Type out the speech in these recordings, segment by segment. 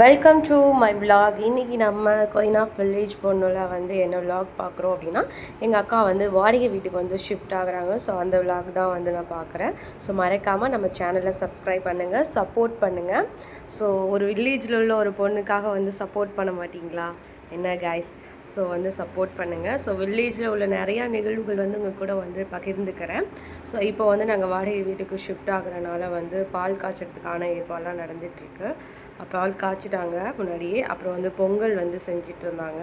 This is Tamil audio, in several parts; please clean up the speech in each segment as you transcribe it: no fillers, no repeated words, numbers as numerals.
Welcome to my vlog. இன்றைக்கி நம்ம கொயின் ஆஃப் வில்லேஜ் பொண்ணுல வந்து என்ன vlog பார்க்குறோம் அப்படின்னா, எங்கள் அக்கா வந்து வாடகை வீட்டுக்கு வந்து ஷிஃப்ட் ஆகுறாங்க. ஸோ அந்த vlog தான் வந்து நான் பார்க்குறேன். ஸோ மறக்காமல் நம்ம சேனலை சப்ஸ்கிரைப் பண்ணுங்கள், சப்போர்ட் பண்ணுங்கள். ஸோ ஒரு வில்லேஜில் உள்ள ஒரு பொண்ணுக்காக வந்து சப்போர்ட் பண்ண மாட்டிங்களா என்ன கைஸ்? ஸோ வந்து சப்போர்ட் பண்ணுங்கள். ஸோ வில்லேஜில் உள்ள நிறையா நிகழ்வுகள் வந்து உங்கள் கூட வந்து பகிர்ந்துக்கிறேன். ஸோ இப்போ வந்து நாங்கள் வாடகை வீட்டுக்கு ஷிஃப்ட் ஆகுறனால வந்து பால் காய்ச்சறதுக்கான ஏற்பாடெலாம் நடந்துகிட்ருக்கு. பால் காய்ச்சிட்டாங்க முன்னாடியே. அப்புறம் வந்து பொங்கல் வந்து செஞ்சுட்டு இருந்தாங்க.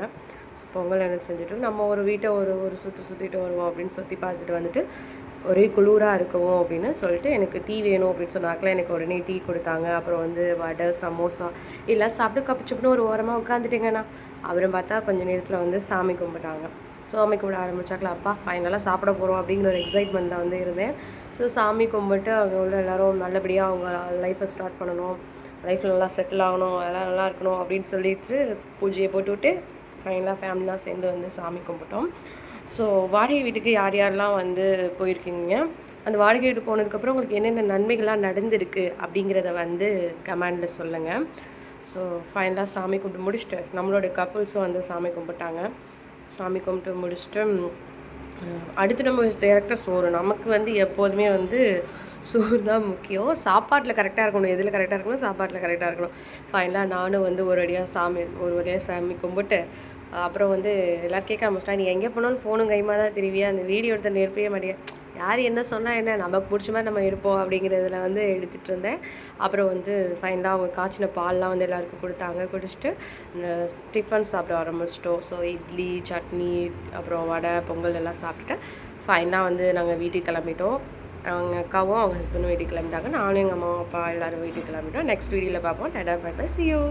ஸோ பொங்கல் என்ன செஞ்சுட்டு நம்ம ஒரு வீட்டை ஒரு சுற்றிட்டு வருவோம் அப்படின்னு சுற்றி பார்த்துட்டு வந்துட்டு ஒரே குளிராக இருக்கவும் அப்படின்னு சொல்லிட்டு எனக்கு டீ வேணும் அப்படின்னு சொன்னாக்கில் எனக்கு உடனே டீ கொடுத்தாங்க. அப்புறம் வந்து வடை, சமோசா எல்லாம் சாப்பிட்டு கப்பிச்சுப்புன்னு ஒரு ஓரமாக உட்காந்துட்டேங்கண்ணா. அப்புறம் பார்த்தா கொஞ்சம் நேரத்தில் வந்து சாமி கும்பிட்டாங்க. சாமி கும்பிட ஆரம்பித்தாக்கில் அப்பா ஃபைனலாக சாப்பிட போகிறோம் அப்படிங்கிற ஒரு எக்ஸைட்மெண்ட்டில் வந்து இருந்தேன். ஸோ சாமி கும்பிட்டு அவங்க உள்ள எல்லோரும் நல்லபடியாக அவங்க லைஃப்பை ஸ்டார்ட் பண்ணணும், லைஃப்பில் நல்லா செட்டில் ஆகணும், அதெல்லாம் நல்லா இருக்கணும் அப்படின்னு சொல்லிட்டு பூஜையை போட்டுவிட்டு ஃபைனலாக ஃபேமிலியாக சேர்ந்து வந்து சாமி கும்பிட்டோம். ஸோ வாடகை வீட்டுக்கு யார் யாரெல்லாம் வந்து போயிருக்கீங்க, அந்த வாடகை வீட்டு போனதுக்கப்புறம் உங்களுக்கு என்னென்ன நன்மைகள்லாம் நடந்திருக்கு அப்படிங்கிறத வந்து கமெண்டில் சொல்லுங்கள். ஸோ ஃபைனலாக சாமி கும்பிட்டு முடிச்சுட்டு நம்மளோட கப்புள்ஸும் வந்து சாமி கும்பிட்டாங்க. சாமி கும்பிட்டு முடிச்சுட்டு அடுத்து நம்ம டேரெக்டாக சோறு. நமக்கு வந்து எப்போதுமே வந்து சோறு தான் முக்கியம். சாப்பாட்டில் கரெக்டாக இருக்கணும், எதில் கரெக்டாக இருக்கணும், சாப்பாட்டில் கரெக்டாக இருக்கணும். ஃபைனலாக நானும் வந்து ஒரு வழியாக சாமி கும்பிட்டு அப்புறம் வந்து எல்லோரும் கேட்க ஆரம்பிச்சிட்டா, நீ எங்கே போனாலும் ஃபோனும் கைமா தான் தெரிவியா, அந்த வீடியோ எடுத்த நேர்ப்பே மாட்டேன், யார் என்ன சொன்னால் என்ன, நமக்கு பிடிச்ச மாதிரி நம்ம இருப்போம் அப்படிங்கிறதுல வந்து எடுத்துகிட்டு இருந்தேன். அப்புறம் வந்து ஃபைனலாக அவங்க காய்ச்சின பால்லாம் வந்து எல்லாருக்கும் கொடுத்தாங்க. குடிச்சிட்டு டிஃபன் சாப்பிட ஆரம்பிச்சிட்டோம். ஸோ இட்லி, சட்னி, அப்புறம் வடை, பொங்கல் எல்லாம் சாப்பிட்டுட்டு ஃபைனலாக வந்து நாங்கள் வீட்டுக்கு கிளம்பிட்டோம். அவங்க அக்காவும் அவங்க ஹஸ்பண்டும் வீட்டுக்கு கிளம்பிட்டாங்க. நானும் எங்கள் அம்மா அப்பா எல்லோரும் வீட்டுக்கு கிளம்பிட்டோம். நெக்ஸ்ட் வீடியோவில் பார்ப்போம். Tata bye bye, see you.